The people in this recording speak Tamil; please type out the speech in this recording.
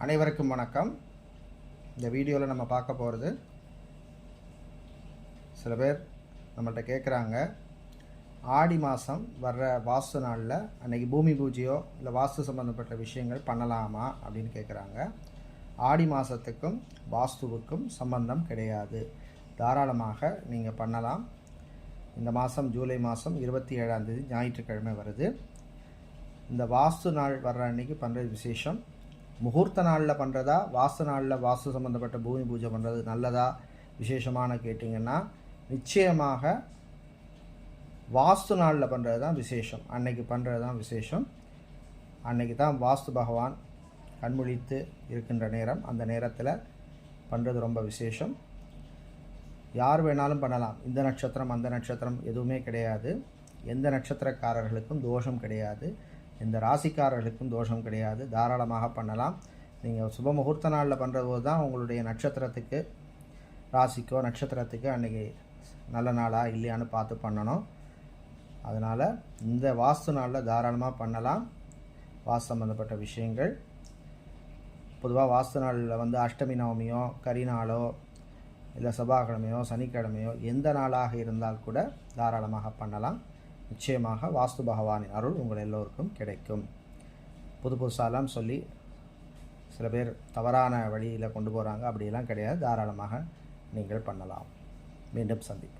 அனைவருக்கும் வணக்கம். இந்த வீடியோவில் நம்ம பார்க்க போகிறது, சில பேர் நம்மள்கிட்ட கேட்குறாங்க, ஆடி மாதம் வர்ற வாஸ்து நாளில் அன்றைக்கி பூமி பூஜையோ இல்லை வாஸ்து சம்மந்தப்பட்ட விஷயங்கள் பண்ணலாமா அப்படின்னு கேட்குறாங்க. ஆடி மாதத்துக்கும் வாஸ்துவுக்கும் சம்பந்தம் கிடையாது. தாராளமாக நீங்கள் பண்ணலாம். இந்த மாதம் ஜூலை மாதம் 27ஆம் தேதி ஞாயிற்றுக்கிழமை வருது. இந்த வாஸ்து நாள் வர்ற அன்றைக்கி பண்ணுறது விசேஷம். முகூர்த்த நாளில் பண்ணுறதா, வாஸ்து நாளில் வாஸ்து சம்மந்தப்பட்ட பூமி பூஜை பண்ணுறது நல்லதா விசேஷமான கேட்டிங்கன்னா, நிச்சயமாக வாஸ்து நாளில் பண்ணுறது தான் விசேஷம். அன்னைக்கு பண்ணுறது தான் விசேஷம். அன்னைக்கு தான் வாஸ்து பகவான் கண்முழித்து இருக்கின்ற நேரம். அந்த நேரத்தில் பண்ணுறது ரொம்ப விசேஷம். யார் வேணாலும் பண்ணலாம். இந்த நட்சத்திரம் அந்த நட்சத்திரம் எதுவுமே கிடையாது. எந்த நட்சத்திரக்காரர்களுக்கும் தோஷம் கிடையாது. இந்த ராசிக்காரர்களுக்கும் தோஷம் கிடையாது. தாராளமாக பண்ணலாம். நீங்கள் சுப முகூர்த்த நாளில் பண்ணுற போது தான் உங்களுடைய நட்சத்திரத்துக்கு, ராசிக்கோ நட்சத்திரத்துக்கு அன்றைக்கி நல்ல நாளாக இல்லையான்னு பார்த்து பண்ணணும். அதனால் இந்த வாஸ்து நாளில் தாராளமாக பண்ணலாம். வாஸ்து சம்மந்தப்பட்ட விஷயங்கள் பொதுவாக வாஸ்து நாளில் அஷ்டமி நவமியோ, கரிநாளோ, இல்லை செவ்வாய்க்கிழமையோ, சனிக்கிழமையோ எந்த நாளாக இருந்தால் கூட தாராளமாக பண்ணலாம். நிச்சயமாக வாஸ்து பகவானின் அருள் உங்கள் எல்லோருக்கும் கிடைக்கும். புதுசாலாம் சொல்லி சில பேர் தவறான வழியில் கொண்டு போகிறாங்க. அப்படியெல்லாம் கிடையாது. தாராளமாக நீங்கள் பண்ணலாம். மீண்டும் சந்திப்போம்.